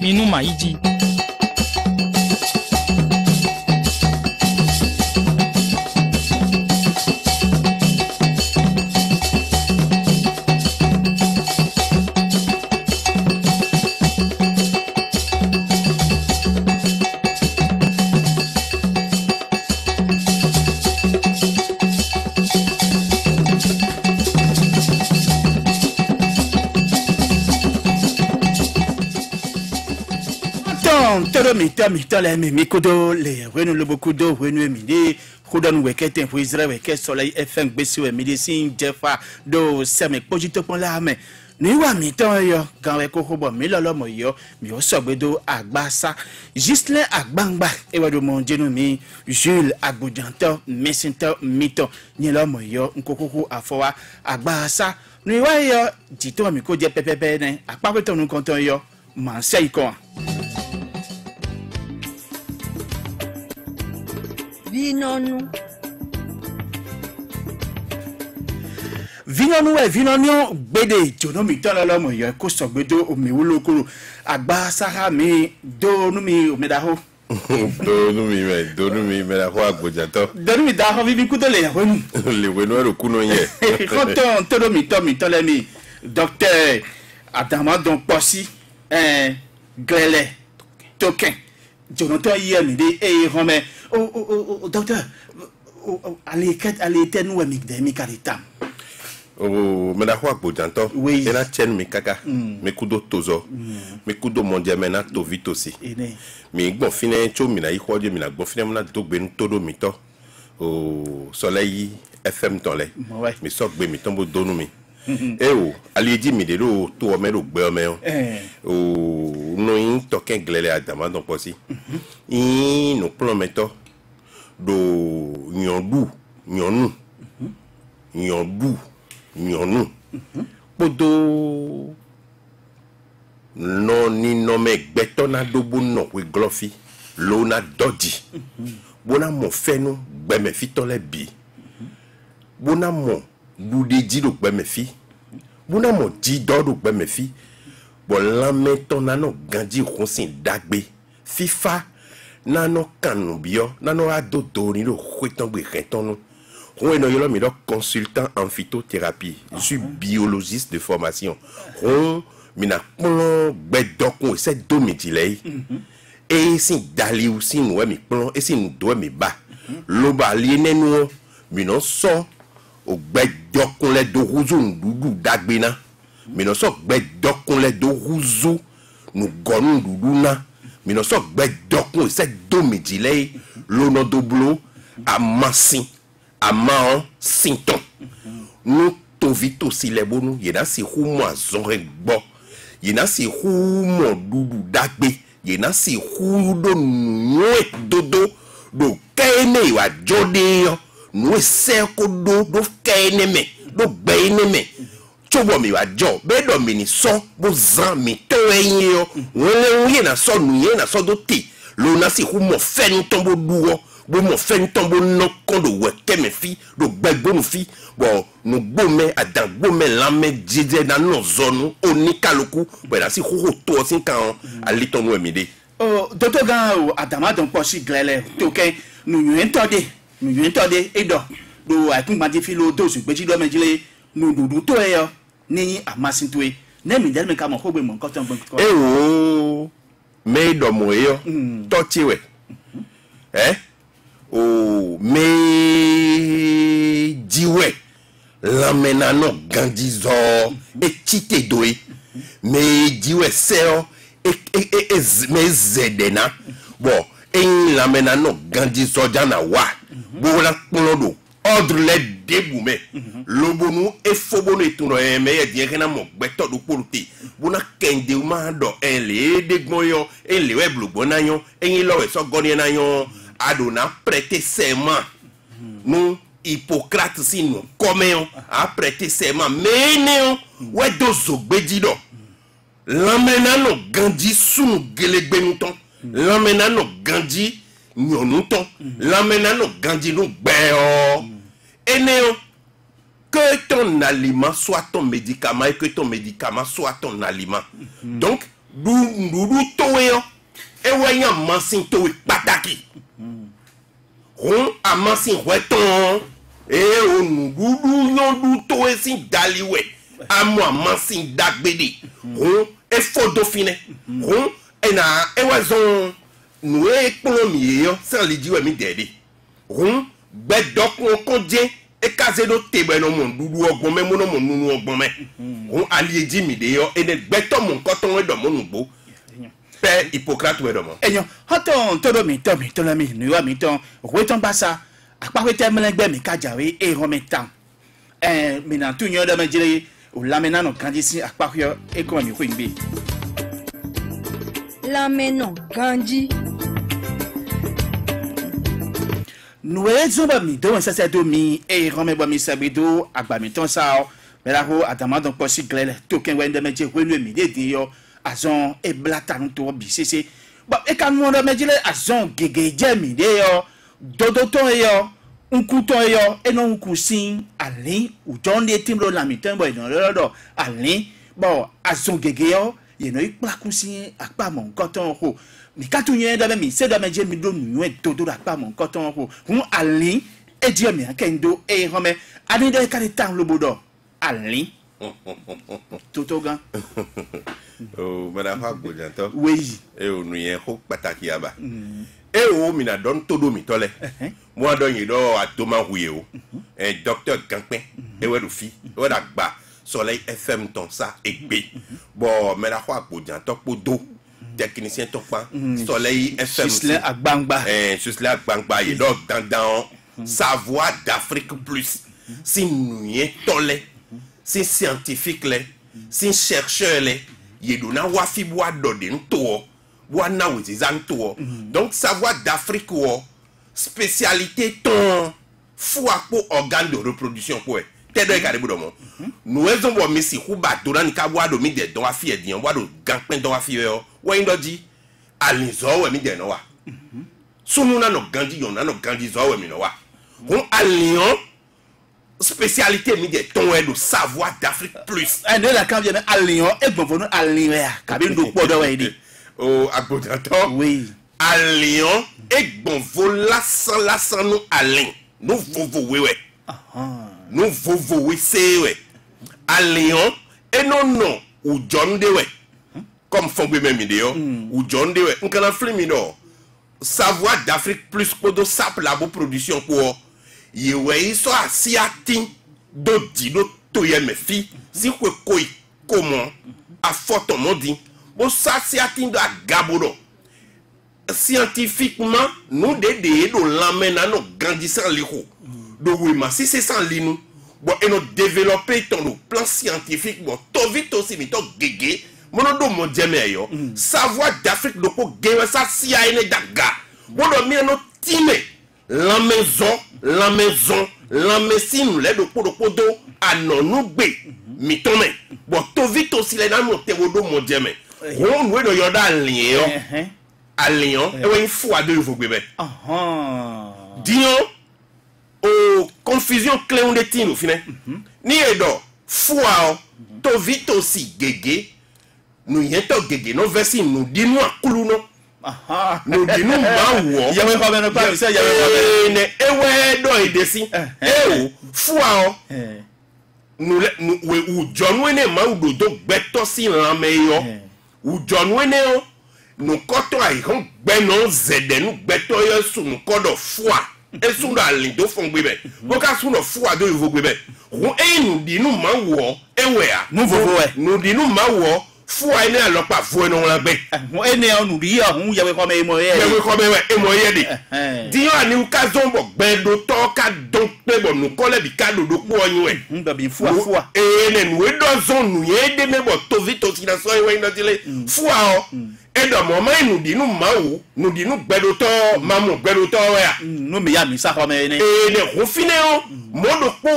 Minu Maïdi. Mito la mikodo le renu le bokudo renu midi kudan wekete Israël weke soleil FM besi we midi sin jefa do seme pojito pon la me ni wa mito yo kan we ko bo mi lolo mo yo mi o sogbedo agbasa Gislin agbangba e wa do mon jenu mi Jules agbojanto mesinto mito ni lo mo yo nkokoko afowa agbasa ni wa yo jito mi ko je pepepe ne apawe to nu konton yo man sei ko Vinonu gbede jono mi tolo lomo yo ko sogbedo omi wolokoro agba sara mi do nu mi omedaho do nu mi medaho agbojato do nu mi daho vivi kudole ya wonu le wenu ro kuno ye konton todo mi tole mi docteur Adama don posi grele token jono to ye mi de home docteur allez tenu mi de mi karitam medaho agbojanto ena chen mi kaka me kudo tozo me kudo mondiamena to vite aussi mi gbon fine cho mi na ihoje mi na gbon fine na to gbe todo mi to soleil FM ton le mi so gbe mi tombo donu mi allez mi de lo to o me lo gbe o me no in token glele Adama don posi in no plan meto do nyonu podo no ni no me gbeto na dobo no we glofi lo na dodi bona mo fenu gbe me fi to le bi bona mo lude di lo gbe me fi bona mo di do lo gbe me fi bo la meto na no ganji konsin dagbe fifa na no kanu bio na no adodo ni lo kweton gbe retonu. Je suis consultant en phytothérapie. Je suis biologiste de formation. Je suis domicile. Et si dali aussi nous mi plan et si nous doit mi ba. Loba liene nous mi non so o gbedokun le do ruzu ndudu dagbena. Mi non so gbedokun le do ruzu nu gonu ndudu na. Mi non so gbedokun se domicile lo no doblo amasin Amant Sinton. Nous tovito si les bons, yena si humo azonre bo, yena si humo dudu dagbe, yena si hudo noue dodo, do kaine wa jode yo, noue seko do kaine me, do baine me. Chobo mi wa jo, bedo mini so, bo zan mi toenye yo, wele yena so nou yena so do ti, lo na si humo fen tombo duo. Bon mon fait tombe non kon do weke me fi do gbegbo no fi bon no gbome adan gbome lame jide na no zone oni kaloku bo na si ho to sin kan ali ton no emide docteur gan Adama don posi glele to ken nu yentode edo do akun madi fi lo to su gbeji do mejile nu dudu to e yo ni amasin to e na mi del me ka mo ko gbe mo nkan ton gbe me do mo e yo to tiwe me diwe lamena no gandizo e chite doe me diwe seo me zedena bon en lamena no gandizo jana wa bo la polodo ordre le debume lobonu e fobono etuno me ye die na mo gbeto do poluti bona kende ma do ele degmoyo ele weblu bonayo en lo so goni na yo Adona prêté serment. Nous, Hippocrate, si nous comméons, a prêté serment. Mais nous, ouais, dozo bedido. L'amena no gandi sous nous gelegbenuton. L'amena no gandi nyonuton. L'amena no gandi nous béo. Et néo, que ton aliment soit ton médicament et que ton médicament soit ton aliment. Donc, du towe yo e wa yan masin towe pataki on a masin weton e o du yon towe sin daliwe amo masin dagbede on e fodo fine on e na e wa zon nou e plomi yo sans li di we mi dede on bedok on konje e kaze do tebe no mon dudu ogbon me mo no mon nunu ogbon me on ali di mi de yo e ne gbeto mon koton we do mo nugbo pe Hippocrate we do mo eyan hoton todo mi to la mi nu wa mi ton we ton basa apa we tem legbe mi kajawe e ro mi tan mi na tu nyo do me jire o la me na no kanji si apa yo e ko mi kwingbe la me no kanji nous avons mis deux ça c'est domi et remet bon mi sabido agba mi ton ça mais là ho atama donc possible clair token we de métier we mi de yo azon e blata no to bi sese ba e kan mo de métier azon gege je mi de yo dodo to yo unku to yo e no unku sin alin u don de tim lo la mi tan boy no do alin bo azon gege yo ye no ikpa kusin akpa mo nkoton ho mi katunye da mi se da meje mi do nu e todo da pa mon koton ho hun alin e die mi akendo e home ani de ka de tan lobodo alin toto gan oh madame ha go janto oui e o nu yen ho pataki aba e o mi na don todo mi tole mo do yin do atoma huye o docteur Ganpin e we do fi we da gba Soleil FM ton ça egbe bon me la ho go janto podo technicien tokpa Soleil FM Susle agbangba Susle agbangba ye donc dans savoir d'Afrique plus si nous y tole si scientifique les si chercheur les ye dona wafi boa dode nto boa na we zanto donc savoir d'Afrique wo spécialité ton foi pour organe de reproduction quoi tedo e kare budomo nous ezon bo misi huba dona ni ka boa do mi de don afi edian boa do Ganpin don afi yo we ndoji alinzo we mi de no wa sunu na no gandi yon na no gandi zo we mi no wa on alion spécialité mi de ton e do savoir d'Afrique plus ne la kan vient alion e gbonfonu alion ya kabi ndo podo we di o agbodanto oui alion e gbonfo lasan no alin no vovo wewe no vovo we se we alion e no ujonde we comme fongbe même idéo ou John de nkana film do savoir d'Afrique plus podo sap labo production pour yewe so asiatin do di do to ye me fi si ko koi comment a photo modi bo sa asiatin do gabodo scientifiquement nous de do l'amena no grandissant liko do oui ma si c'est sans linu bon et nous développer ton plan scientifique bon to vite aussi mi to gege monodo mo jeme yo savoir d'Afrique do ko gewe sa si a ene daga bodo mi no time la maison la médecine le do do anonu gbe mi tome bo to vite aussi le na mo te wodo mo jeme won we do yoda alion e we fu ado yo gbe be dion o confusion clé de tino fine ni edo fu a to vite aussi gege nous y est gege no versi nous dit nous akulu no nous dit nous mawo yawe ko be no pa se yawe ko be ne ewe do edesi o fua o nous we ujon we ne mawo do gbeto si lan me yo ujon we ne o nous koto ai kon gbe no zede nous gbeto yo su nous kodo fua e su da lindo fongbe be bo ka su no fua do yo gbe be o e nous dit nous mawo ewe a nous vovo we nous dit nous mawo fua ene alopa fua no la be mo ene onu ri ohun yawe ko me mo ye yawe ko me we e mo ye de di yo ani ka zombo gbedo to ka don pe bo nu ko le bi ka do po oyun we ndo bi fua ene nu e do zon nu ye de me bo to vi to ti na so we ndo dile fua o e do mo ma nu di nu mawo nu di nu gbedo to mamu gbedo to we a no me ya mi sa ko me ne ene ko fine o mo do po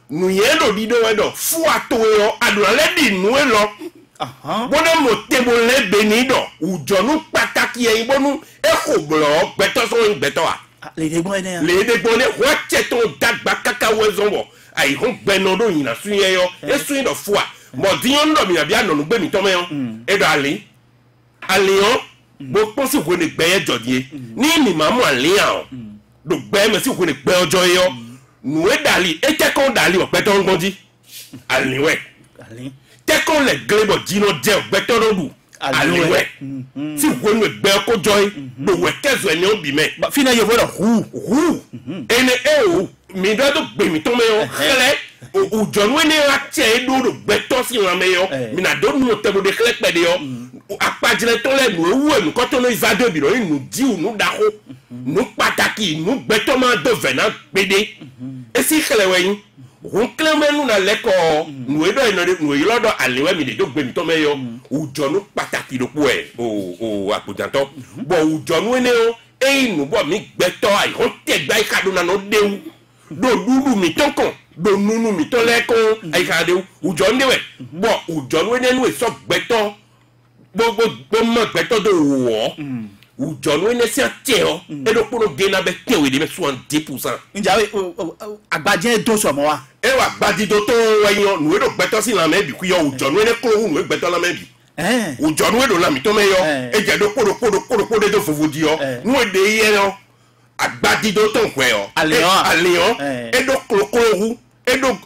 nu ye do di do we do fua to yo adura le di nu e lo bono mo tebo le benido ujonu pataki e bonu e ko glo gbeto so gbeto a le de gbon ne le de gbon ne ho cheto dagba kaka wezonbo ai ho gbeno do yin na sun ye yo e sun do fua mo diyon do mi na bia no gbe mi to me yo e do ali Alliant bo pense ko ne gbe jodie ni mi mamu Alliant do gbe me si ko ne gbe ojo yo nu e dali e te kon dali ope to ngbonji Alliant te kon le glebo dino je ope to do Alliant si ko ne gbe ko joy do we kezo eni obi me fina yo vodo hu ene o mi do gbe mi to me yo hele o jonwe ne wa che do gbe to si ran me yo mi na do nu te bo de kle pe de yo apajile to le nu ewu enu ko to no izade bi ro nu di nu da ho nu pataki nu gbe to ma do vena pede e si kele weyin hun kle menu na leko nu edo ino nu yi lodo alewe mi de do gbe mi to me yo ujo nu pataki do po e o apojanto bo ujo nu ene o nu bo mi gbe to ai ho te gba ikaduna no dewu do dudu mi tonkon do nunu mi to leko ai ka de ujo ndewe bo ujo nu ene nu e so gbe to gbogbo mo gbeto do wo ujo no ene si ate o e do poro ge na be tewe de 70%. Njawe agbaje do so mo wa e wa gbadi do to weyan nu e do gbeto si la me bi ku yo ujo no ene ko nu e gbeto la me bi ujo no e do la mi to me yo e je do poro do fofu di yo nu e de ye yo agbadi do to npe yo Alliant e do kokoro e do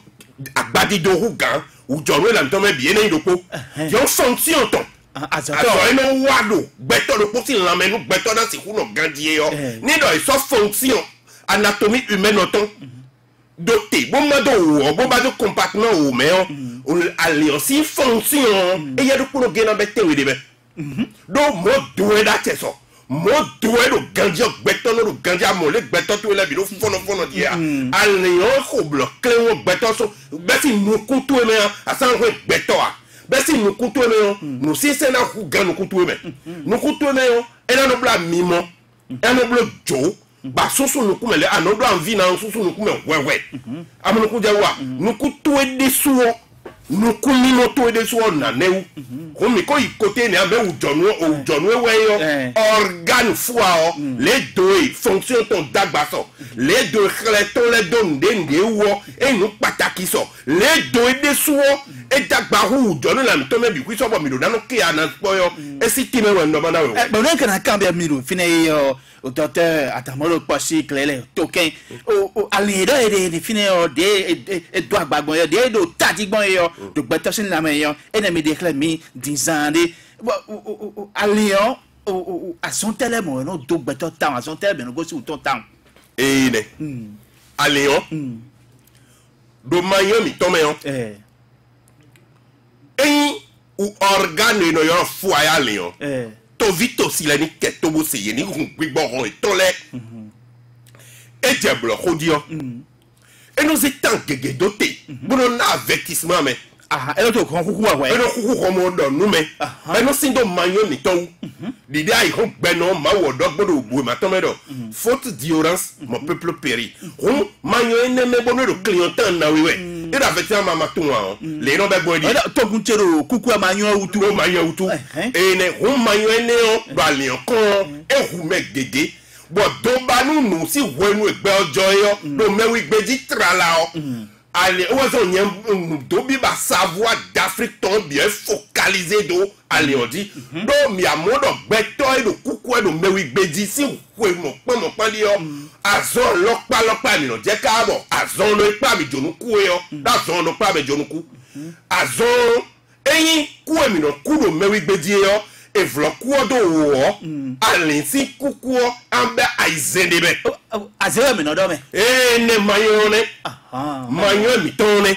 agbadi do hu gan ujo no e la mi to me bi ene do po yo fonction ton aso eno wado beto do posi la menu beto da si kuno gandie yo ni do so fonction anatomie humaine autant doté bon ma do wo bon ba do compartiment o me o alliance fonction e ya do kuno gena bete we de be do mo do e da teso mo do e do gandie beto no do gandie mo le beto to le bi do fono dia alliance ko bloc clé wo beto so be si no kutu e me asan ho beto a besi nukutu me yo no si se na ku ga nukutu me nukutu me yo e na no bla mimo e no bla jo ba soso nuku me le anodo anvi na soso nuku me wewe amunuku je wa nukutu e de suwo nuku mimo to e de suwo na newu ko mi ko ikote ni abe ujonu ewe yo organe fua o le do fonction ton dagba so le do khele ton le do ndende wo e nu pataki so le do e de suwo e dagba hu ujonu la mi to me bi ku so bo mi do na no ke ana spoyo e si ti me we ndo bana we bo ren kana kan be mi do fine yo o docteur atamolo posi klele token o alido e de fine o de e do agbagbon yo de do tadigbon yo do gbeto sin la me yo e na mi declare mi dinzande Alliant a son tellement no do gbeto town a son tellement no go si uton town ne Alliant do mayo mi to me yo ou organe no yo fu ay Alliant to vito si la ni keto bo se ye ni ku gbigbo ron e to le e diablo khodio e no se tan gege doté bono na avertissement me e lo to kon kuku wa we e no kuku ko mo do nu me e no sin do manyo mi to didi ai ho gbe no ma wo do gbodo obu ma to me do faute d'ignorance mon peuple périt ho manyo ene me bono do clientan na wewe e da vetia mama to wa le no be bo di to kun chero kuku manyo utu e ne ho manyo ene o do Alliant kon e hu me gege bo do ba nu si wenu egbe ojo yo do mewi gbeji trala o allez ozo nyem do bi ba savoir d'Afrique ton bien focalisé do allez on dit do mi amodo gbeto e do kuku e do mewi gbeji si we mo pa li yo azon lopa mi no je ka bo azon lo ipa mi jonu ku yo da zon lo pa be jonu ku azon eyin ku e mi no ku do mewi gbeji yo e vloku odo wo alin si kuku ambe aizendebe azewe mi no do me ne mayone manyo mi tone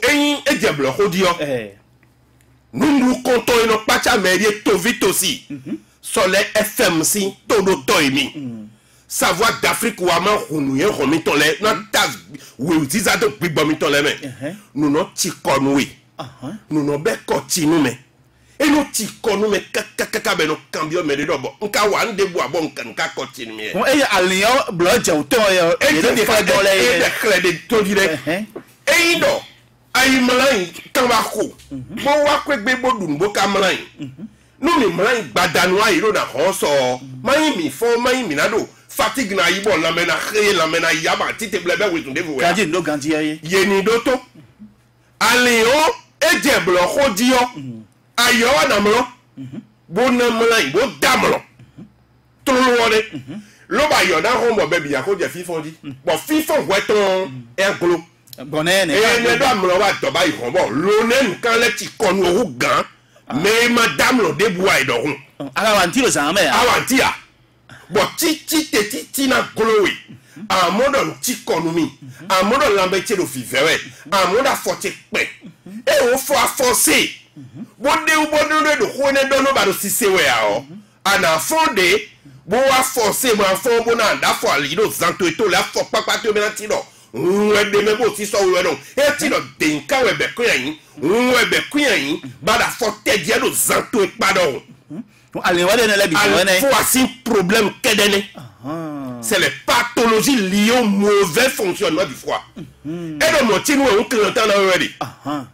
eyin e diablo hodio nunu konto ino pacha merie to vito si sole FM si todo to emi savoir d'Afrique ou ama hunu ye homi tole na tas we utiza do gbigbo mi tole me nu no ti konwe nous no be continue me et nous ti konu me kaka be no cambio me de do bo nka wa nde bu abo nka continue me e Alliant blood je to yo e de fa do le e de de to dire e do ay malai kan ba ko bo wa ko gbe bodun bo ka malai no mi malai gbadanu ayi ro na ho so mai mi fo mai mi na do fatigue na yibo la mena khé la mena yaba tite blebe we tun de vo kanji no ganji ye ni do to Alliant e diablo khodio ayo wa na mlo bo na mla bo damlo to lo wole lo ba yo na ho mo be bi ya ko je fifon di bo fifon we ton englo bonne ne ne do mlo wa to ba ihon bo lo ne nkan le ti konu owu gan me madame lo debu wa idorun ala wanti lo san me awanti a bo ti na glowy amodon ti konu mi amodon lambe ti lo fi vere amoda forte pe e o fo aforce bonde u bonde do ko ne do no ba do sise we a o ana fonde bo wa force mo afo bo na da fo ali do zanto eto la fo papa to me na ti do we de me bo ti so we no e ti do de nka we be ko yan we be ko yan ba da fo te je do zanto e pado allez wale na la bi il faut un problème kedene c'est les pathologies liées au mauvais fonctionnement du foie et le moitié nous on clentant là already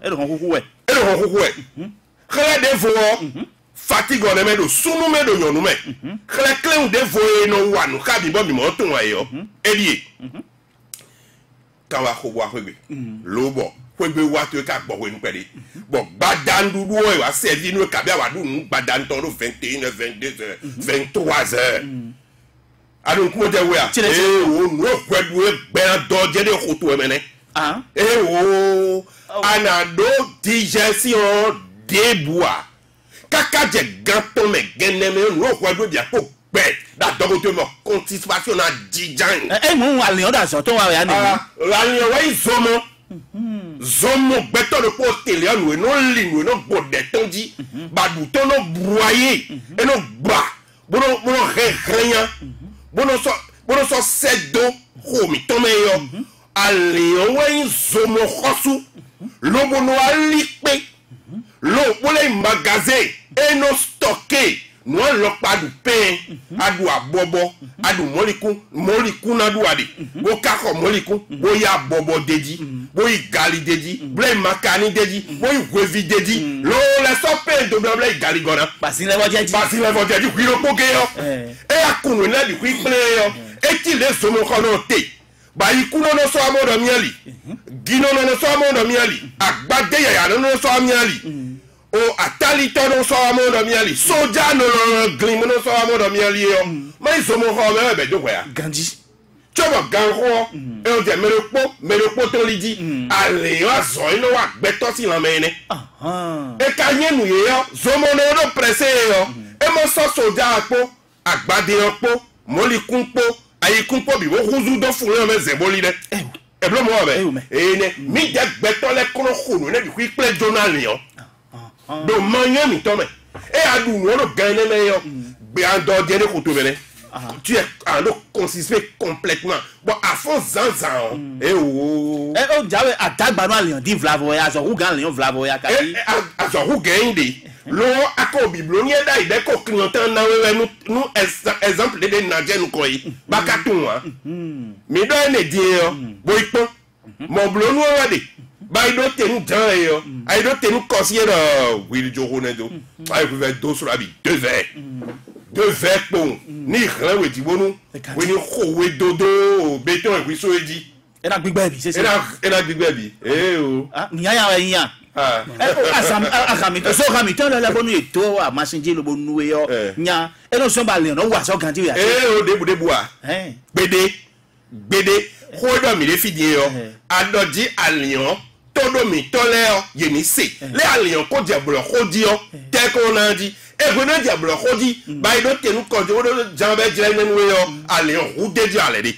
et le konkuku we khle de vo fatigue on me do sunu me do nyonu me khle clean de vo no wa no ka bi bo mi mo tun wa yo elie kan wa ko wa kwegbe lo bo kwegbe wa to ka gbo we nu pede bo gbadandu du o wa servi nu ka bi wa du nu gbadanton do 21 22 23h adun ko je we a o no kwedu e gbe do je de khoto e mene o anado digestion de bois kaka je ganton me geneme no kwedu dia ko gbe da dogo to mo constipation na dijan mo alion da so to wa ya ni alion wa izomo zomo beto de po tele anu no linu no gbode tonji badu to no broyer e no gba bono regrenya bono so sedo homi to me yo alion wa izomo khosu lobo no alipe lo bole magasin e no stocké no lo padu pen adu abobo adu moliku na du ade bo kako moliku bo ya bobo deji bo igali deji ble makani deji bo igwevi deji lo le so pen do ble igali gona basile vo deji kwiro poke yo e akunu na bi kwi ple yo e ti le so mo kono te ba ikunu no so amodo miali gino no so amodo miali agbade ya no so amiali o atali tono so amodo miali soja no glim no so amodo miali yo mai so mo ho me be do ya ganji chobo ganho e o de merepo to liji ale wa zo ino wa gbeto si lan me ni e ka yenu ye yo zo mo no do presse yo e mo so soja apo agbade opo molikun po ayikun po bi wo huzu do fun yo me zeboli de e blo mo be e ne mi je gbeto le kono khunu ne bi ku iple journal yo do manya mi tome e adu no gane me yo be ando de ko to bele tu es en le constitué complètement bon à fond zanzan e o jawe atagba no alion di vlavo ya so hu gan lion vlavo ya ka a so hu gan de lo ako biblionie da ide ko clientan na we nu exemple de naje nu ko yi bakatun mi do ne di yo bo ipo mo blo nu wa de ba ido tenu jan yo ai do tenu consider wil jogo ne do ai vous faire dos sur abi 2 verres bon ni ran we ti bonu we ni ko we dodo beton e wi so eji e na gbigbe bi se e na gbigbe bi o ni ya wa yin akami to so kami to le bonu eto a masinje lo bonu we yo nya e no so ba le no wa so kan ti ya o debu a gbede ko do mi le fidie yo adoji alion todo mi tole yo ye ni se le alion ko jeblo ko di yo te ko na di e go na jeblo ko di ba do tenu ko do jambe jire nenu yo alion hu deji ale de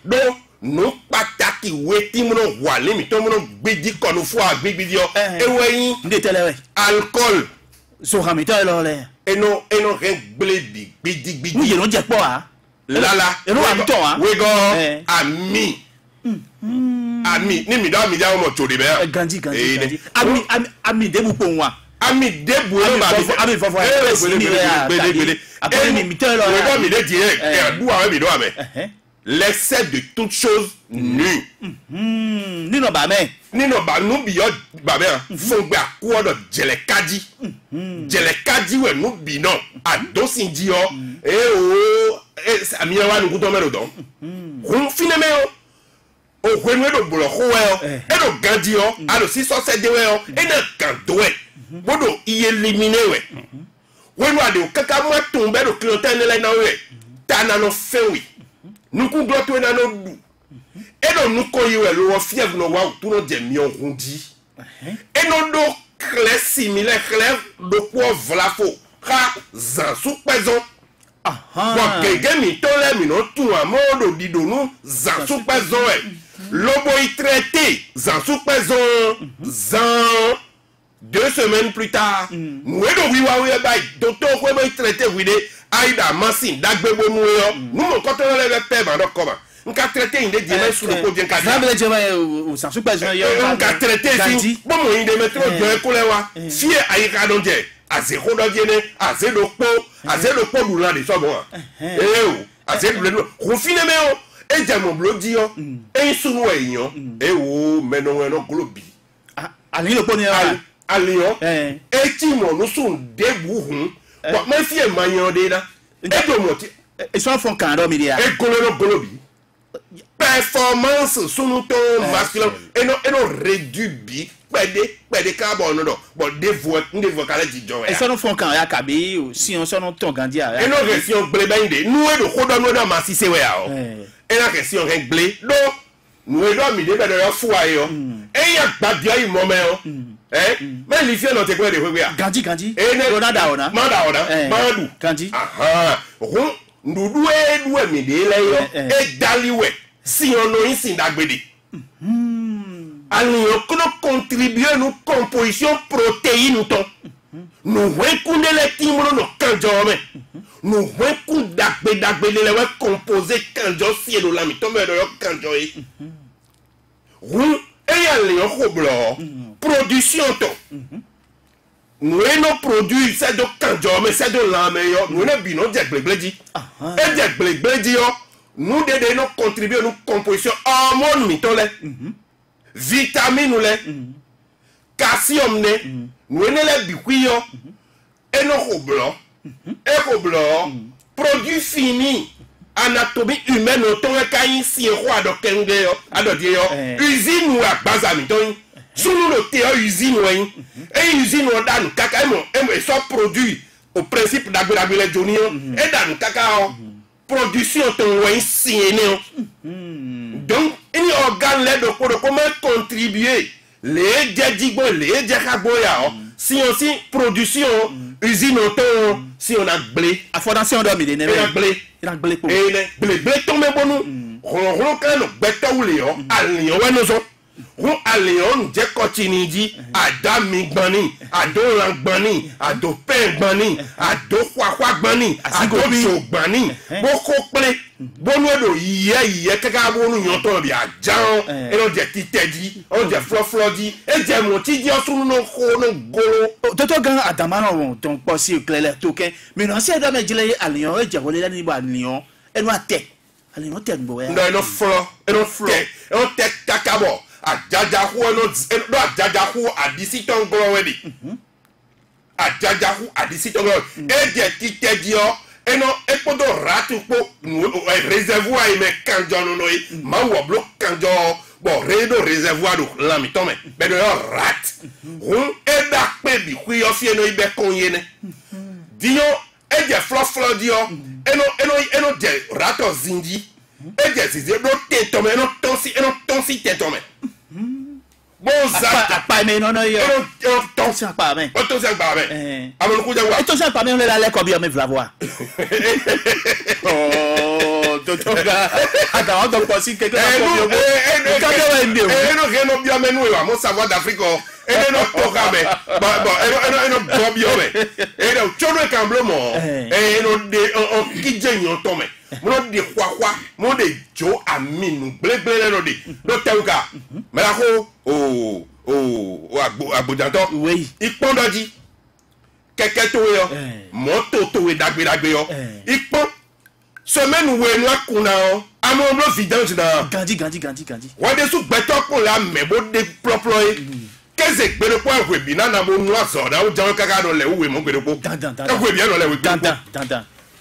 do no pataki weti mo wa le mi to mo gbedi ko no fu agbegbi yo e weyin nde tele we alcool so kami to lo le eno re gbedi gbedi ni je no je po lala eno wa to we go ami ni mi da mi ja mo to de be ganji ami debu po nwa ami debu e ba ami fofo gbede aponi mi to lo we go mi de direct e du awe mi do ame l'excès de toute chose nue nino ba nu bi yo ba me fun gbe aku odo jele kaji we nu bi no adosin ji yo ami wa nu ku to me do kun fine me o o kwenu do bolo ho we o e do ganji o a do si so se de we o e na kan do e bodo y éliminer ouais wenu ade o kaka mo tombe do clientèle le na we ta na no fe wi nu ku glo to na no du e do nu ko yi we lo fièvre no wa tu no je mi on rundi e no do clé similaire clé do ko vlafo ha zan sou peson bon quelqu'un mi to le mi no tu amodo di do nu zan sou peson e lobo y traité zan sou peson zan 2 semaines plus tard, nous avons docteur qui a traité Aïda Massine, Dagbebo Mouyo, nous avons contrôlé le père, comment nous avons traité une des sous le podium. Nous avons traité, bon, nous avons traité, si Aïka Dondje, à 0 d'Odienne, à 0 pot, à 0 pot d'Oulan de Sobon. Et à 0 pot, confiné, mais et Jamon Blodi, et sous et oh, mais non, non, globi. Allez, le poney. À Lyon, et nous sommes debout. Mais si elle m'a dit là, et soit font quand on et colonel Golobi. Performance sous nous ton masculin et non réduit, pas de carbone, bon, des voix qu'elle dit. Et ça nous font quand il y a Kabi ou si on s'en entend Gandia. Et non, question blébindé, nous et le Rodon de Massi, c'est vrai. Et la question réglée, donc, nous et l'homme, il est de leur foyer. Et il y a pas de moment. Mais les filles n'ont pas de regret. Gandhi. Et Manda, Mandou. Gandhi. Nous doué midi là et daliwe. Si on a ici d'agbedi. Alors, qu'on contribue à nos compositions protéines. Nous voyons les timbre nos canjomé. Nous voyons d'agbedi les composés canjos si nous la mitome de canjoy. Et allez au blanc. Production nous avons produit c'est de canjon mais c'est de la meilleure nous avons bien dit blé et blé nous devons contribuer à nos compositions hormones mitole vitamines calcium nous avons les biquilles et nos blanc produit fini anatomie humaine autant qu'un si roi de kenge usine ou à base à miton sous le théâtre usine et usine on donne caca et soit produit au principe d'agulabile journée et dans cacao production ton wine signé donc il organe l'aide pour comment contribuer les diadigbo les diacaboya si aussi production usine auto si on a blé à fondation de millénaire il a blé blé tombe bon nous on quand nous bêta ou léon à léon ouais nous on a léon j'ai continué dit à dami gbani à do lang gbani à do pain gbani à do kwa gbani à do cho gbani boko ple bonu do iye kaka bonu yon to bi a jan et on dit titedi on dit floflodi et dit mon ti di sunu no ko no golo toto gan adama no ton posi clair token mais non c'est dame jile à léon et jawole la ni ba léon et no ate ale no te ngbo ya no flo et no flo et on te kakabo a jajahu no a jajahu a disiton glowedi a jajahu a disiton e je titedi o e no e podo ratu po réservoir e me kanjo no ma wo blo kanjo bon redo réservoir do la mi tome be do rat e da pe bi ku yo fie no ibe konye ne dio e je flo dio e no je rato zinji e je si do te tome no tonsi te tome bon ça pas mais non yo tonsi pas mais tonsi pas mais amon ku jawa tonsi pas mais on la ko bien me vla voir oh toto ga ada on donc aussi quelque chose no bien menu wa mo savoir d'Afrique et no toka me bon no bien et no chono kamblomo et no de on kije nyon tome mo de kwa mo de jo aminu blé no de no teuka me la ko agbojanto oui ipondoji keke to yo moto to we dagbe yo ipon semaine où nous akuna o amon blo vidange na gandi wa de su gbeto ko la mebo de proploy keze gbere po egwe bi na mo nu aso da o jan kaka no le uwe mo gbere po egwe bi no le we dandan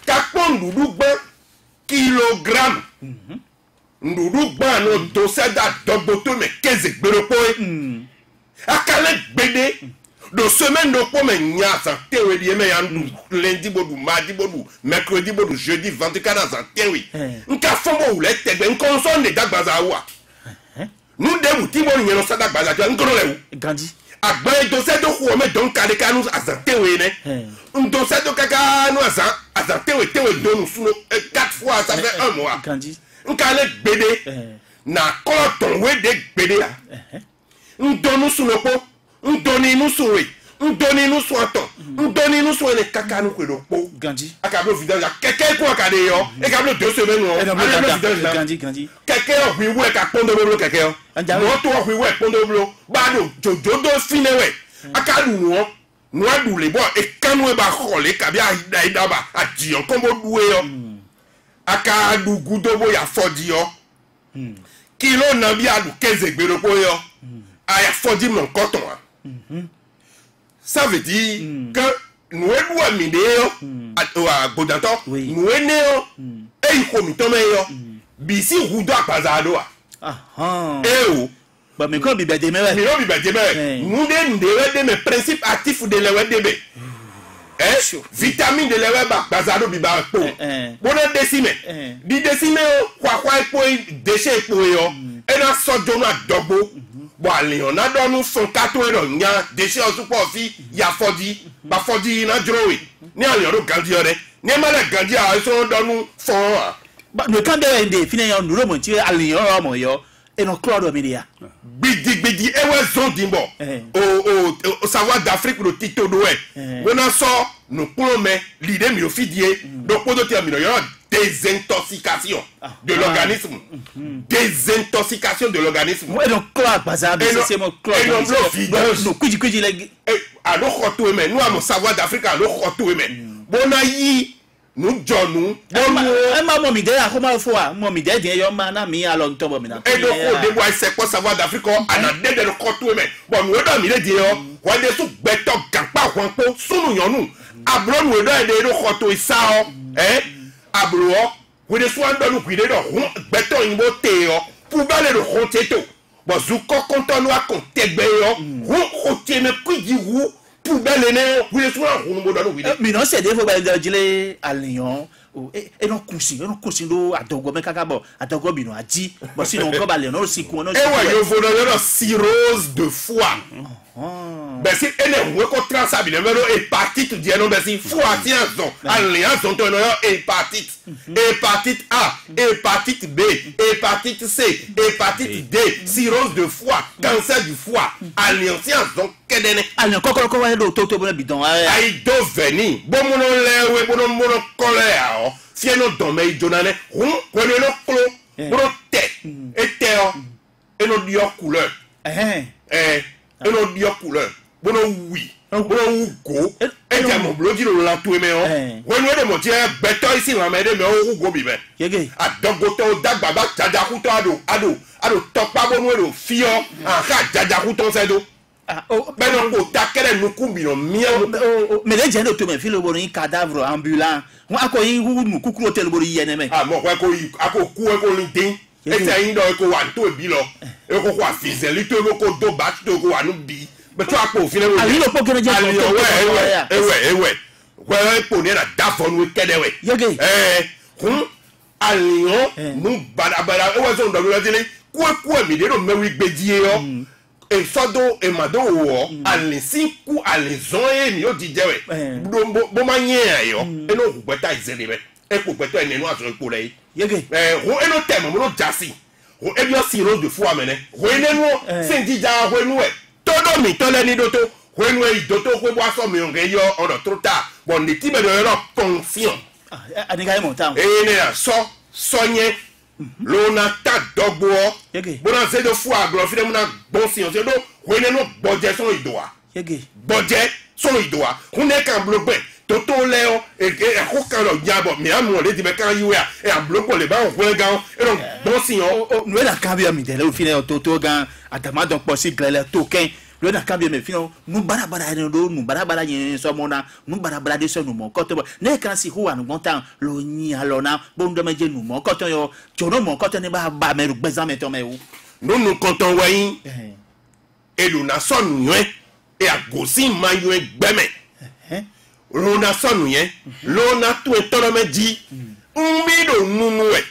ka pon dudu gbo kilogramme ndudu gbo no do se da dogbo to me keze gbere po akale gbede de semaine de pomme nya sa tewe di me yan lundi bodu mardi bodu mercredi bodu jeudi 24 sa tewe nka fombo ule tegbe nko so ne dagbaza wa nous de wuti mo nyeno sa dagbaza to nko le wu Gandhi agba do se do ko me don kale kanu asa tewe ne ndo se do kaka nu asa tewe do nu suno 4 fois ça fait 1 mois Gandhi nka le gbede na ko ton we de gbede ndo nu suno po ndoni nu suwe ndoni nu suato ndoni nu suwe ne kaka nu kwedo po Gandhi akablo vidange keke ko akade yo e kablo 2 semaines o Gandhi keke o wi we ka pondo blo keke o mo to o wi we pondo blo bado jojo do finewe akadu wo no adu le bo e kanu e ba khole ka bi ida ba ajiyan ko mo duwe yo akadu gudobo ya fodi yo kilo na bi adu kezegbero po yo aya fodi mon coton ça veut dire que nous sommes minés à Godanto, nous sommes et il faut nous bisi rudo akazado eh bah mais quand biba deme nous de mes principes actifs de l'EWDB vitamine de l'EWDB bazado biba po bon décimé di décimé quoi po déchet po yo et na sojono adogbo bon on a donné son 4 euros nya déchet au support fi ya fodi ba fodi na drowe ni ali oro gandi ore ni mala gandi a so donu fon ba no kan be ende fina ya nuro mo ti ali oro mo yo e no cloud media gbidi ewe zondimbo o savoir d'Afrique le tito doé on so no plomé l'idée mi ofidie donc pour doter mi yo désintoxication de l'organisme désintoxication de l'organisme et donc cloud bazar c'est mon cloud no kuji like alo khoto men nous am savoir d'Afrique alo khoto men bona yi nous jonu ma mo mi de akoma fo a mo mi de yo ma na mi alo ntobo mi na e do ko de boy se ko savoir d'Afrique ana de khoto men bon we do mi de yo wa de su gbeto ganpa won po sunu yonu abro we do de khoto isa o abro we de so ando nu kwide do gbeto yinbo te yo pour bale de khoteto bon zu ko konton wa kon tegbe yo ho khote me kwidi wu pour belle né oui soit on mo do oui mais non c'est des fois ba jile alion et non kusi do adogo me kaka bo adogo bi no aji bo si non ko ba le no si ko no e wa yo vo no cirrhose de foie ben si ene we ko transabile me hépatite di no ben si foie ti azon alian son to no hépatite A hépatite B hépatite C hépatite D cirrhose de foie cancer du foie alian ti azon kedene alian kokoro wa do to bo bidon ai do veni bo mo no lewe bo no mo no kole fieno dome ijonane ko no klo bo te eteo et no dio couleur et no dio couleur bo no wi bo no go et ya mo bloji lo la to me o wonu de mo je beto isi wa me de me o go bi be yege adogo to dagba ba jaja ku to ado topa bo no do fio an ka jaja ku to se do ben non ko takere nu kumbi no mien mais les gens to me filo bo ni cadavre ambulant won akoyin hu nu kukuro hotel bo yene me mo ko ku e ko ni din e te yin do ko wa to bi lo e ko kwa fizeli to ko do ba to ko wa nu bi be to apo fi le wo ali lo po kere je ewe po ni na da fon we kede we yege alion nu bada e wa so ndo lo dile ku mi de do me wi gbedie yo e sodo e mado wo alisiku alizon mi o dijewe bo ma yen yo e no gbeta izele be e ko gbeto e nenu aso epo le yege ho e no temo mo no jasi ho e bi o cirrhose de foie amene ho e nenu se dija ho enu e todo mi to le ni doto ho enu e doto ko bo aso mi on yo ono trop tard bon ni ti be do yo ponction aniga e monta e ne so nye lona ta dogbo bona se do foie glo fi de mo na bon si on se do ho enu no boje so idoa yege boje so idoa ho ne kan blogbe toto leo e ko kan lo jabo mi amu le di me kan yiwe e an blogo le ba on ko gan e no bon si on no la kan bi mi de le fine toto gan adama don po si glele token lo na kan bi me fine nu barabara ni do nu barabara yin so mo na nu barabara de so nu mo ko to ne kan si ho anu gontan lo yin alona bo ndo meje nu mo ko to yo jono mo ko to ni ba me ru gbezan me to me wo no nu konton wayin e lu na so nu yen et à gosi mayo gbeme lona sonu yen lona tu etonome di umbido nunu e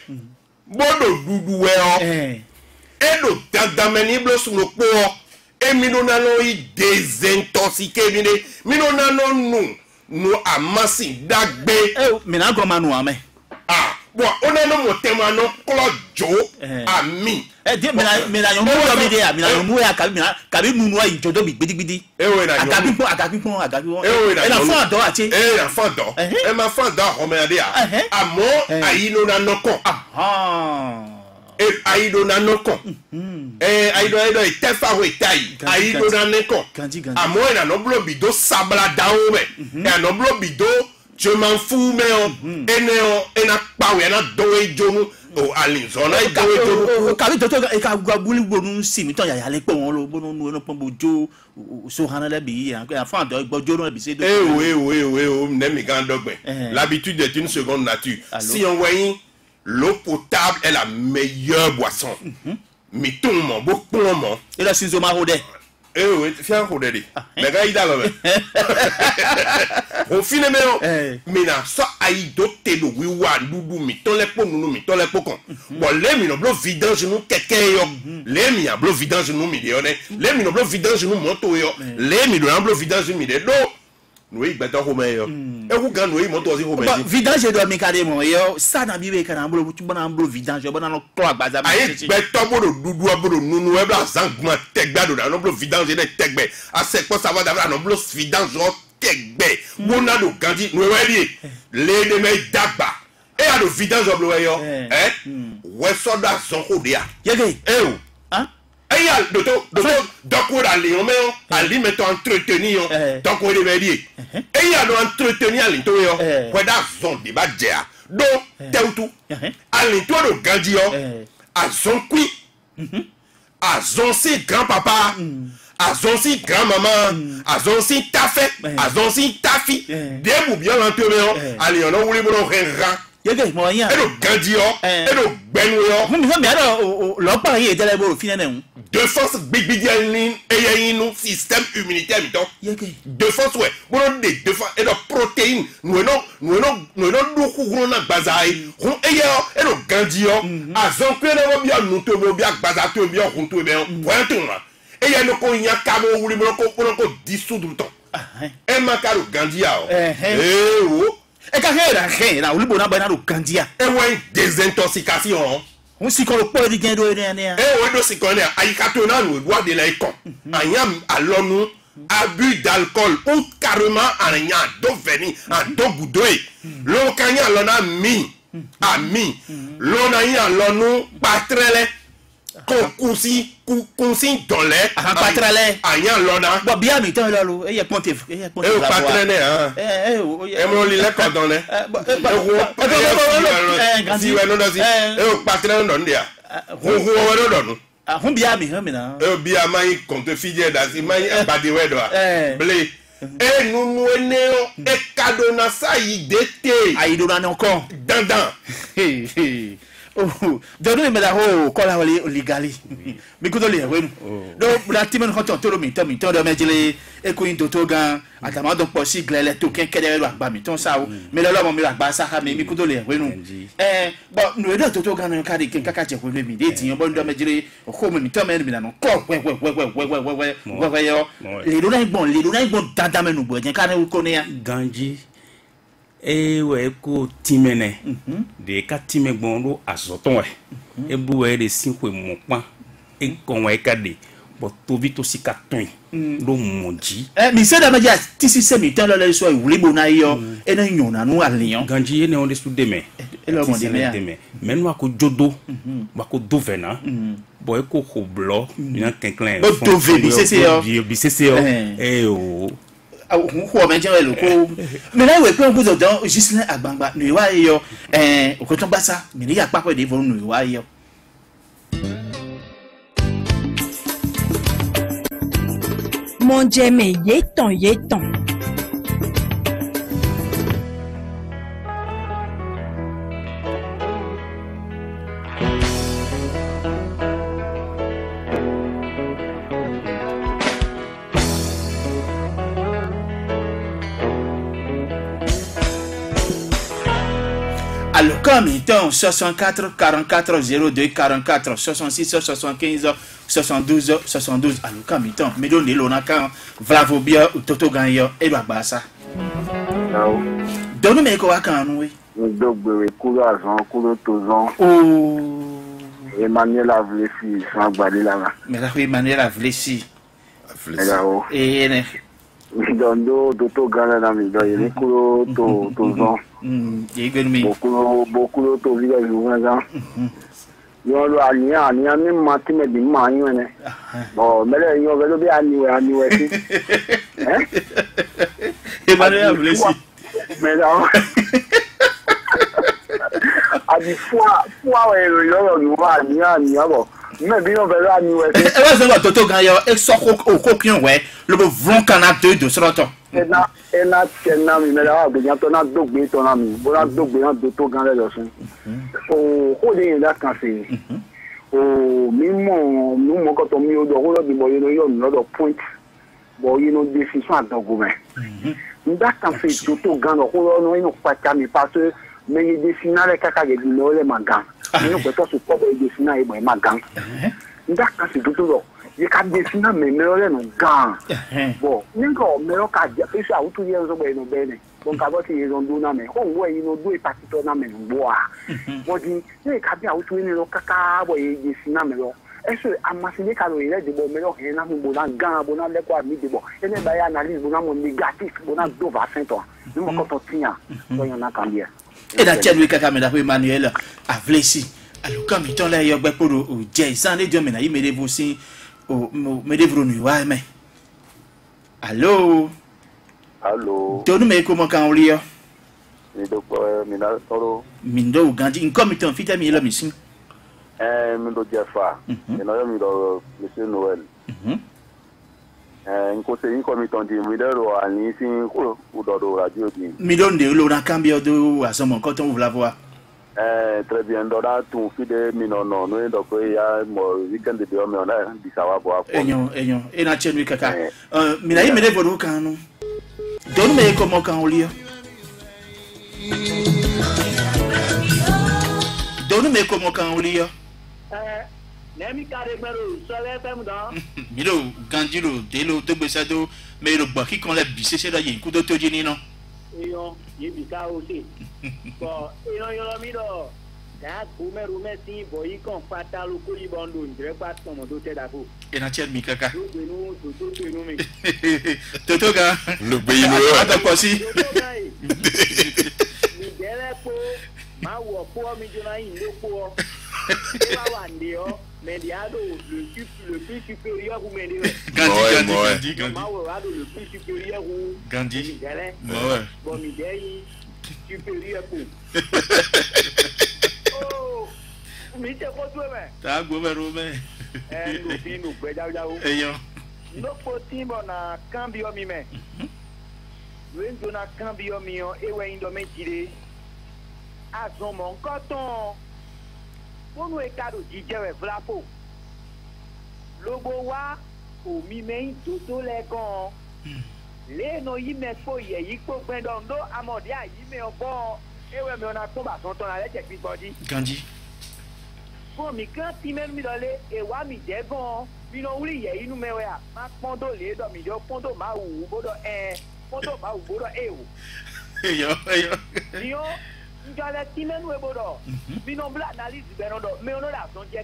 bodo dudu we o edo dadameni blo suno po e mino nano I désintoxiqué mino nano nu amasi dagbe mina goma nu ame bon on a no motema no klojo ami mina yo mu lo mi de mina yo mu ya kabi nu wa ijodo bi gbidigbidi akabi pon e na fun ado ati na fun do e ma fun do o me ade amo ayino na noko ayido na noko ayido itefa we tai ayido na neko amo na no blo bido sabla dawo me na no blo bido je m'en fous mais ena pawe na dowe jonu o alinzona dowe jonu kabi toto e ka gbuli gbonu si mi ton ya le pe won lo bonu nu pon bojo so hanale bi ya fa do gbojo no bi se do ne mi kan dogbe l'habitude est une seconde nature. Si on voit l'eau potable est la meilleure boisson. Mettons mon beau mon et la sinzo marode oui, fian ko dedi. Mais ga ida lo. On finit mais na so ayi do te do wi wa dudu mi ton le po nunu mi ton le po kon. Bon le mi no blo vidange nou keke yo. Le mi a blo vidange nou mi de yo ne. Le mi no blo vidange nou moto yo. Le mi do na blo vidange mi de do. Nou yi gbeto ko me yo. E ku gan nou yi moto si ko me. Vidange do mi kade mo yo. Sa na bibe kana blo tu bona blo vidange bona no to agbaza. Ayi gbeto bodo dudu abodo nunu e bla zangma tegba do na no blo vidange de tegbe. Ase ko sa va da no blo vidange o tegbe. Mona do gandi nou e ri. Le de me dagba. E a do vidange blo yo. We so da zon ko dia. Yege. O. Et il y a donc on a les hommes à lui mettre entretenir donc on est médié et il y a d'entretenir l'intérieur pour dans son débat déjà donc tout à l'intérieur de Gandhi à son qui à son si grand papa à son si grand maman à son si tafé à son si tafi des ou bien l'intérieur allez on a voulu bon rien yege mo yan e do Gandhi e do gbenu yo mi so mi ado lo pa ye tele bo fi nene défense bigbidi alin eyinu système immunitaire mi ton défense ouais bon de défense et de protéines nous non do ku na gbazai hun eye e do Gandhi yo azon pe na bo bia nu to bo bia gbaza to bia hun to be point ma eye no ko yan ka mo wuri mo ko dissoudre ton e ma ka do Gandhi ya o e ka he na ulibo na ba na do Gandia e wen désintoxication on si ko po di gen do ne e we do si ko ne ayika to na no do de la ikon anyam alonu abus d'alcool ou carrément anya do veni en do gudoe lo kanya lona ami lo na yan lonu patrele ko kusi dole patrele anya lona bo bia mi tan lo e ye ponte patrele e mo li le ko don le si we no do si patrele don dia ho don hun bia mi na bia mai compte fidèle da si mai ba de we do ble e nunu eneo e kadona sa idete aido na encore dandan oh dodo me da ho kola wali legali mi ko do le we do la timen ko to mi to do mejile e ko into to gan atama do po si glele to ken kede lo agba mi ton sa o me lo mo mi agba sa ha mi ko do le we nu but no do to gan na ka de ken kaka che ko le mi de ti yon bo do mejile o ko mi to me mi na no ko we yo le do na gbon dada me nu bo jen ka na ko ne ya Ganji e we ko timene de ka time gbon azoton we e bu we de sinko mo pan e kon we ka de but to bi to sika ton lo monji mi se da maja ti si se mi tan lo le so wuli bo na yo e na yon na nu alion Ganji e ne on de sou de me e lo mo de me men wa ko jodo wa ko do vena boy ko ko blo ni an kenklen bo do ve bi se yo e o ko me je lo ko me na we pe on ko do Gislin Agbangba nu wa yo o ko ton gbasa mi ni ya pa pe de fo nu wa yo Mon jeme yeton Alors, comme étant 64 44 02 44 66 75 72 72. Alors, comme étant, mais donnez l'onakan, Vlavo bien, ou Toto Ganyo, et Babassa. Donne-moi quoi quand nous, oui. Donc, courageux, courageux, Oh. Emmanuel a voulu sans balayer là. Mais là, Emmanuel a voulu si. Et Dondo, Toto Gana, il est courageux, Tozon. Beaucoup de village, il y a un même matin, mais des mains. Bon, mais là, il y a bien à nous. Emmanuel a voulu si. Mais là, à des fois, nous va mais bien on verra nous. Toto Ganyo, et sort au coquin, ouais, le bon canard de ce temps. Et là, mais là, on a deux ton ami, on a deux Toto Ganyo. Oh, il y a quand c'est. Oh, nous, quand on met au dos, on a de point. Bon, il y a une décision à Dogoumé. Nous, quand c'est Toto Ganyo, on a une fois parce que. Mais il dessine les caca de l'eau magan. Nous peut-on se pas dessiner et magan. D'accord, c'est tout le il y a dessiner mais le gang. Bon, mais on a dit que ça autour de nous bene. Donc avant ils ont donné mais on voit ils ont deux parties dans mais bois. Bon dit, il y a bien autour de nous caca boy dessiner mais est-ce que à machiner quand il est de bon mais rien à mon gang bon les quoi mi de bon. Et ne ba analyse bon mon négatif bon do va fin toi. Nous quand on tient, donc il y en a combien. Et la tienne, Kakameda, Emmanuel, a vlessi. Alors, comme il t'en a eu pour le Jason et Dieu, mais il me vous aussi, me devons nous, mais. Allô? Allô? Donne-moi comment quand on lit. Mindo Gandhi, une comité en fit à Mila Missin. Mindo Jaffa. Mindo Monsieur Noël. Une comité en dit, Mido à Nissi ou dans la radio. Midon de l'on a cambio de à son quand on vous la voit. Très bien, dans la tout fide, Minon, nous, donc il y a mon week-end de dehors, mais on a dit ça va voir. Et la tienne, Kaka. Minaï, me devons quand nous. Donne-moi comment quand on lit. Donne-moi comment quand on lit. Milo, Gandilo, Delo, de Bessado, mais le baki qu'on l'a bissé, c'est là, il y a un coup d'autogénie, non? Il y a aussi. Bon, il y a mis là. Là, vous me remettez, vous y qu'on fatal au colibandou, je ne vais pas tomber d'autres d'abord. Et la tienne, Mikaka. Toto ga. Le pays nous. Attends, quoi si? Ma wo pour mi jona yin le pour e wa wande o mais diado le plus supérieur ou mais Gandhi ma wo ado le plus supérieur ou Gandhi ouais bon mi dei supérieur pour oh mi te ko to me ta go me ro me no bi no gbe jawo eyan no po timbo na cambio mi me wen jona cambio mi o e we indo me jire azon mon coton pour nous écado DJ Vlapo lobo wa o mi me toto le kon le no yi me fo ye yi po gbendondo amode ayi me obo ewe me ona ton ba ton ton ale je fi body Gandhi pour mi kan ti me mi dole e wa mi je gon mi no wuri ye inu me we a ma pondo le do mi jo pondo ma wu bodo pondo ma wu bodo o eyan yo njale timen we bodo bino bla analyse benodo me ono da son je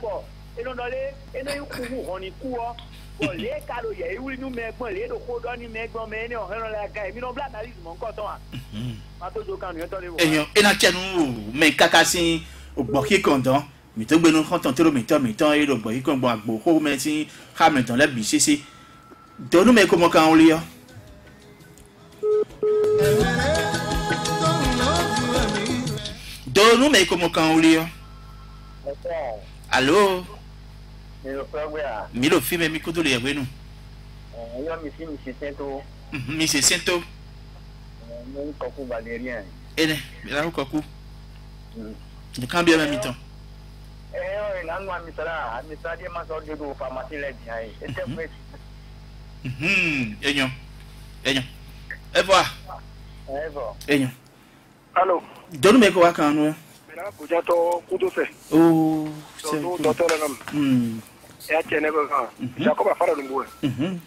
bo eno dole eno yuku honi kuo bo le kalo ye iwuri nu megbon le do ko do ni megbon me ni o hero la kai bino bla analyse mo nko ton ma to jo kan yo to le bo eyan ena tienu me kaka sin ogboki kondan mi to gbenu kan ton tero mi ton e lo gboki kon gbo agbo ho me tin ha me ton le bi sisi donu me comment kan o le yo Donne-nous, mais comment quand on lit? Allô? Milo film et Miko de l'Ewe, nous. Monsieur Sento. Eh, mais là, où coucou? Je camp bien à mi-temps. Et voilà. Allô. Donne me quoi quand nous. Mais là, pour bientôt, coup de fait. Oh, c'est Docteur Lenam. Et à tienne, Jacob a fait le bout.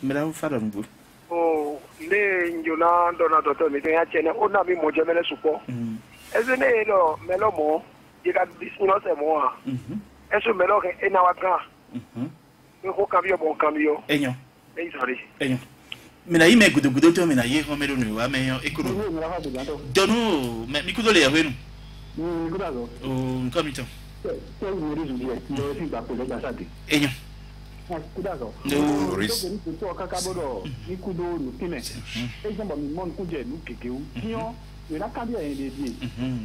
Mais là, on fait le bout. Oh, les Yona, Donna, Docteur, mais il y a tienne, on a mis mon jamais le support. Est-ce que là, mais là, moi, il y a 10 minutes, c'est moi. Est-ce que là, il y a un grand. Il faut camion, bon camion. Et non. Et sorry. Et non. Mais là, il met goudou to mais là, il remet le nouveau, mais écoute. Donne-nous, mais écoute les aveux. Oh, comme il et non. Il y a quand même des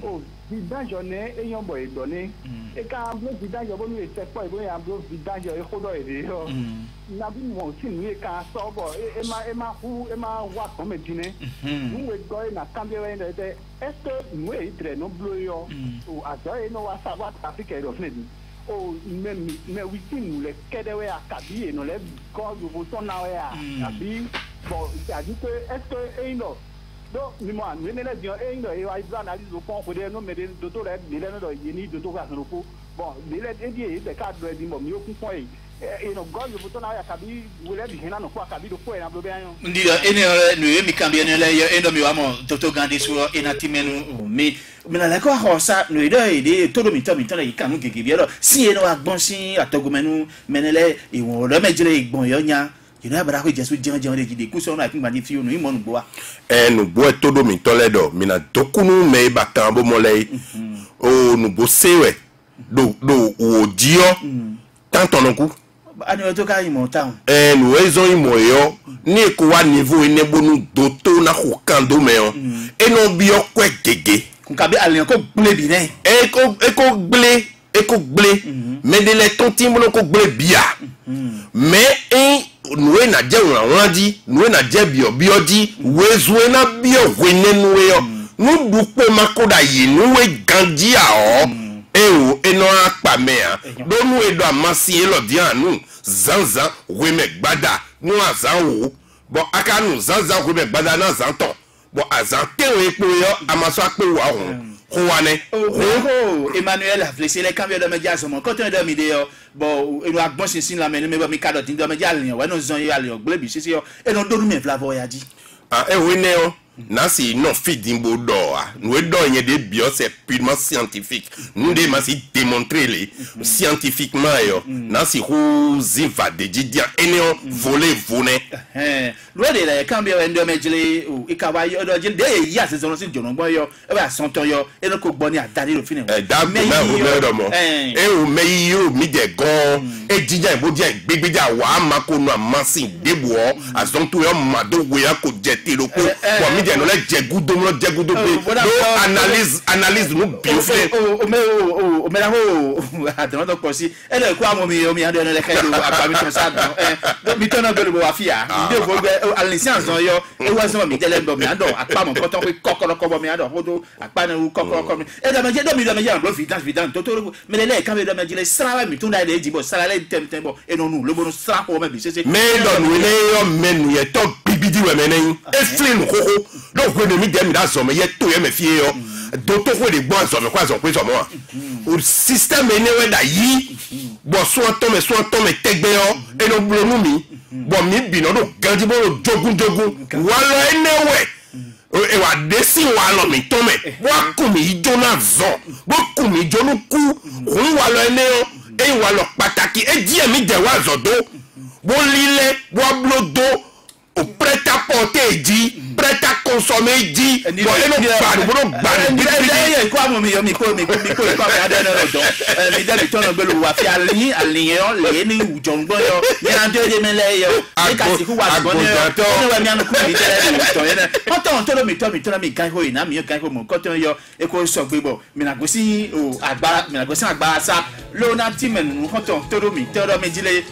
oh, vidange est ayant boy donné et quand un bloc vidange bon il c'est pas il y a un bloc vidange et khodo et n'a vu mon signe et quand ça bon et ma wa comme dîner nous est going na cambier est-ce que nous est très non bleu yo ou à ça et non va savoir trafic et refnet oh mais week-end nous les kedewe à kabi et nous les quand vous son na ya kabi bon ça dit que est-ce que et non donc, moi, nous venons de dire, il y a une analyse au fond, il y a une docteur, il y a une docteur, bon, il y a des cadres de mieux point. Et nos gars, je vous donne à Kabi, vous l'avez dit, non, quoi, Kabi, le point, il y a un problème. Dit, nous, mais quand bien, il y a un homme, docteur Gandhi, sur un atimène, mais d'accord, ça, nous, il y a des tout le temps, il y a un qui est bien là. Si il y a un bon signe, à Togomenu, Menele, et on le met, bon, il y a. Il y a des gens qui ont des coups sur la magnifique, nous avons bois. Nous bois tout le temps, mais nous avons mais batambo molei. Oh, nous bossons, do dio, tant on coup. Nous raison imoyo, ni quoi niveau et ne bon doto na hokando meo. Et non bio quoi gege. Kunkabe alien ko blé bien. Eko blé. Mais de les tontimo ko blé bia. Mais nous na dia on dit nous na dia bio di wezo na bio wene nous du pe makoda yi nous e gandi a e no apa me a do nous e do amasi lo dia nous zanzan weme gbada nous azan wo bon aka nous zanzan weme gbada na zanton bon azan te we po yo amaso ape wa Emmanuel a laissé les camions de médias quand on a dormi d'ailleurs bon il a bon c'est la mais mes cadeaux de médias ouais nous ont aller au blé c'est et non donne mes flavo ya dit ah et oui néo nasi non fidimbo do nous do y des bio c'est purement scientifique nous devons démontrer les scientifiquement yo nasi ziva de dia et néo voler loin de la camion de médias ou ikawayo do dire des ya c'est zone si jono boyo e ba son ton yo et no ko boni adani le fin mais ou mais yo mi de gon e dia bo dia gbegbe dia wa mako no amasin debo azon to yo mado we ya ko jeti lo ko mi de no le jegudo analyse no biofle o me la ho adon do ko si e le ko amomi o mi ando le kai do apami ton sa do mi ton do bo afia de bo à l'instant yo e wa so mi tele bo mi ando apa mo poton ko kokoro ko bo mi ando hodo apa na kokoro ko e da me je do mi lo vidant toto mais le kan do me je le sra mi ton da le di bo sra le tem bo e non nous le bon sra ko me bi c'est mais do nous le yo men ye to bibidi we menen e flin koko donc we mi dem da so me ye to ye me fie yo docteur ko de bon so me kwa so pe so mo o système ene we da yi bo so to me tegbe yo e no blo nu mi bo mi bi no do gandi bo jogun walo ene we e wa desi walo mi to me bo akumi jona zo bo kumi jonu ku walo ene yo e walo pataki e die mi de wa zo do bo lile bo blodo o prêt à porter dit prêt à consommer dit bon et non quoi mon mi ko adana do mi da ton no belu wa fi aliyan le ni ujongbon yo ni na de me le yo e ka si ku wa gbon yo wa mi anu ku mi tele ni to yana to lo mi kan ho ina mi kan ho mo ko ton yo e ko so gbe bo mi na go si o agbára sa lo na ti men nu ko to lo mi dile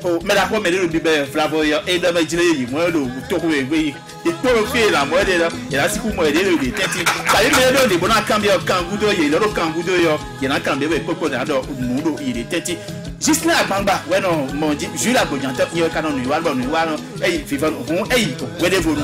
o me da ko me le bi be flavo yo e do me dile yi mo lo to ko we ipo fi la mo de la si ku mo de le teti ba yi me do de bona cambia kangudo ye lo kangudo yo ye na cambia we popo na do mu do ile teti juste là bamba bueno mo ji jula go janto yo kanon ni wa no e fi fa hun e we de volu